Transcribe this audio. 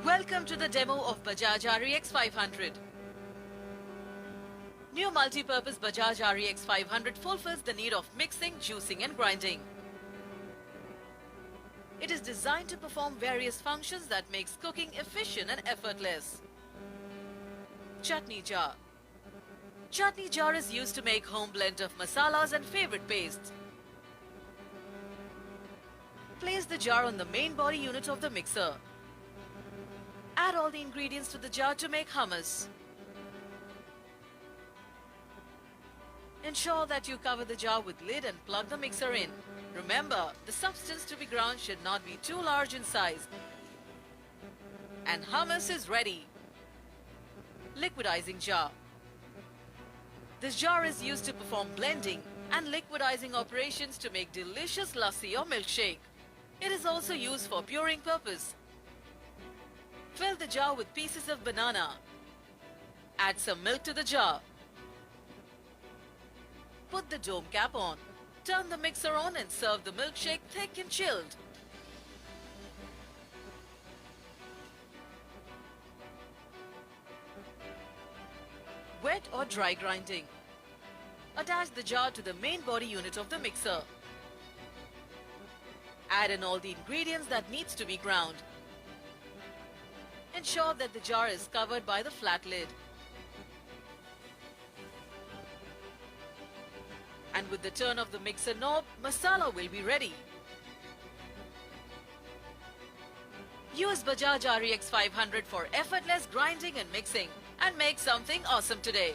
Welcome to the demo of Bajaj REX 500. New multi-purpose Bajaj REX 500 fulfills the need of mixing, juicing and grinding. It is designed to perform various functions that makes cooking efficient and effortless. Chutney jar. Chutney jar is used to make home blend of masalas and favorite pastes. Place the jar on the main body unit of the mixer. Add all the ingredients to the jar to make hummus. Ensure that you cover the jar with lid and plug the mixer in. Remember, the substance to be ground should not be too large in size. And hummus is ready. Liquidizing jar. This jar is used to perform blending and liquidizing operations to make delicious lassi or milkshake. It is also used for puring purpose. Fill the jar with pieces of banana. Add some milk to the jar. Put the dome cap on. Turn the mixer on and serve the milkshake thick and chilled. Wet or dry grinding. Attach the jar to the main body unit of the mixer. Add in all the ingredients that needs to be ground. Ensure that the jar is covered by the flat lid. And with the turn of the mixer knob, masala will be ready. Use Bajaj REX 500 for effortless grinding and mixing and make something awesome today.